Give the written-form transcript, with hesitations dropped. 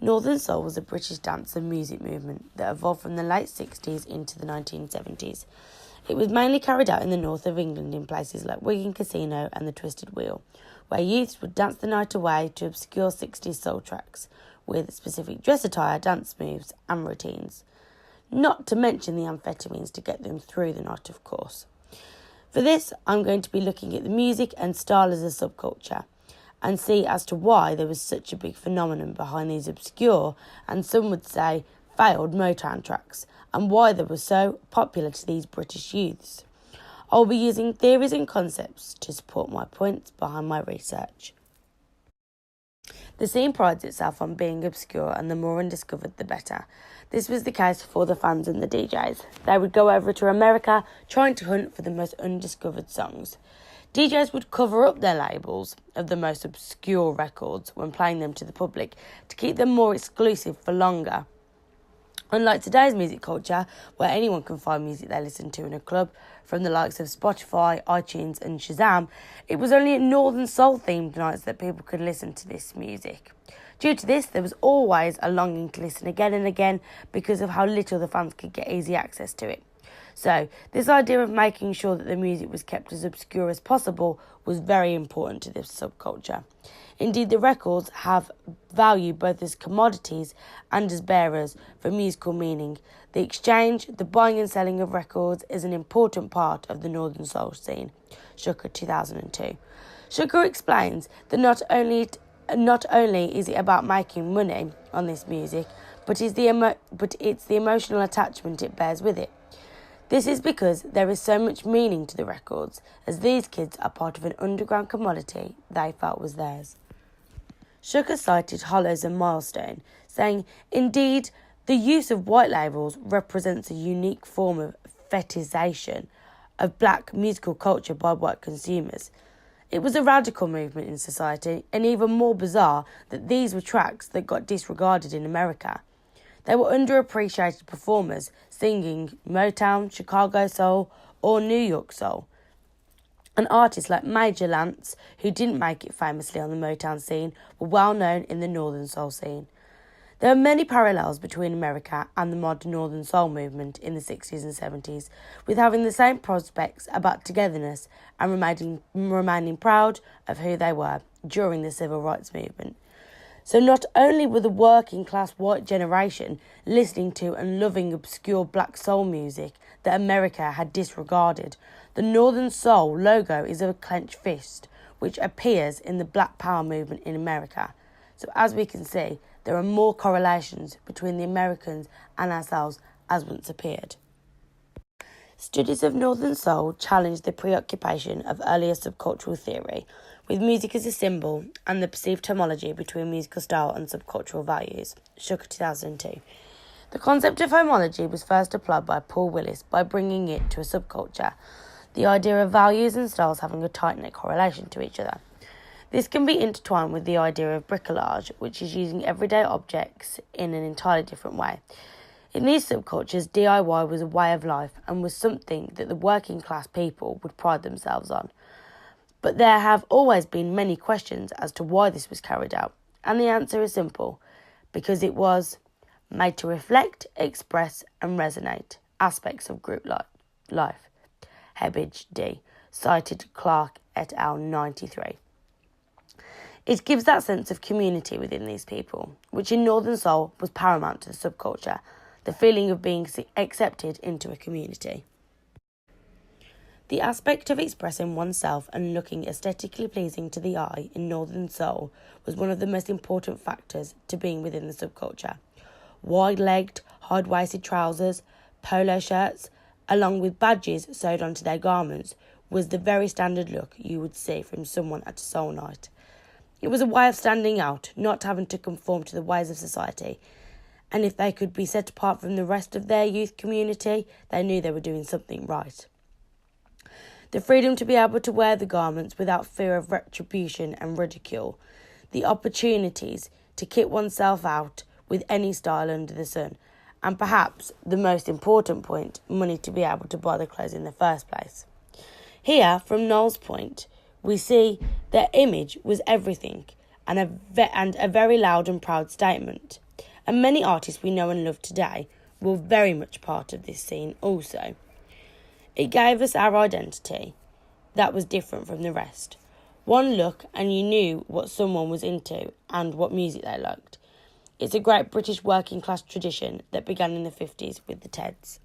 Northern Soul was a British dance and music movement that evolved from the late 60s into the 1970s. It was mainly carried out in the north of England in places like Wigan Casino and the Twisted Wheel, where youths would dance the night away to obscure 60s soul tracks with specific dress attire, dance moves and routines. Not to mention the amphetamines to get them through the night, of course. For this, I'm going to be looking at the music and style as a subculture and see as to why there was such a big phenomenon behind these obscure and some would say failed Motown tracks and why they were so popular to these British youths. I'll be using theories and concepts to support my points behind my research. The scene prides itself on being obscure and the more undiscovered the better. This was the case for the fans and the DJs. They would go over to America trying to hunt for the most undiscovered songs. DJs would cover up their labels of the most obscure records when playing them to the public to keep them more exclusive for longer. Unlike today's music culture, where anyone can find music they listen to in a club, from the likes of Spotify, iTunes and Shazam, it was only at Northern Soul themed nights that people could listen to this music. Due to this, there was always a longing to listen again and again because of how little the fans could get easy access to it. So, this idea of making sure that the music was kept as obscure as possible was very important to this subculture. Indeed, the records have value both as commodities and as bearers for musical meaning. The exchange, the buying and selling of records is an important part of the Northern Soul scene. Shucker 2002. Shucker explains that not only is it about making money on this music, but it's the emotional attachment it bears with it. This is because there is so much meaning to the records, as these kids are part of an underground commodity they felt was theirs. Shucker cited Hollows and Milestone, saying, "Indeed, the use of white labels represents a unique form of fetishization of black musical culture by white consumers. It was a radical movement in society, and even more bizarre that these were tracks that got disregarded in America. They were underappreciated performers singing Motown, Chicago Soul or New York Soul. And artists like Major Lance, who didn't make it famously on the Motown scene, were well known in the Northern Soul scene. There are many parallels between America and the modern Northern Soul movement in the 60s and 70s, with having the same prospects about togetherness and remaining proud of who they were during the civil rights movement. So not only were the working class white generation listening to and loving obscure black soul music that America had disregarded, the Northern Soul logo is a clenched fist, which appears in the Black Power movement in America. So as we can see, there are more correlations between the Americans and ourselves as once appeared. Studies of Northern Soul challenged the preoccupation of earlier subcultural theory, with music as a symbol and the perceived homology between musical style and subcultural values. Shucker 2002. The concept of homology was first applied by Paul Willis by bringing it to a subculture, the idea of values and styles having a tight-knit correlation to each other. This can be intertwined with the idea of bricolage, which is using everyday objects in an entirely different way. In these subcultures, DIY was a way of life and was something that the working class people would pride themselves on. But there have always been many questions as to why this was carried out, and the answer is simple: because it was made to reflect, express and resonate aspects of group life. Hebbage D. Cited Clark et al. 93. It gives that sense of community within these people, which in Northern Soul was paramount to the subculture, the feeling of being accepted into a community. The aspect of expressing oneself and looking aesthetically pleasing to the eye in Northern Soul was one of the most important factors to being within the subculture. Wide-legged, hard-waisted trousers, polo shirts, along with badges sewed onto their garments, was the very standard look you would see from someone at a soul night. It was a way of standing out, not having to conform to the ways of society, and if they could be set apart from the rest of their youth community, they knew they were doing something right. The freedom to be able to wear the garments without fear of retribution and ridicule, the opportunities to kit oneself out with any style under the sun, and perhaps the most important point, money to be able to buy the clothes in the first place. Here, from Noel's point, we see their image was everything, and a very loud and proud statement. and many artists we know and love today were very much part of this scene also. It gave us our identity that was different from the rest. One look and you knew what someone was into and what music they liked. It's a great British working class tradition that began in the 50s with the Teds.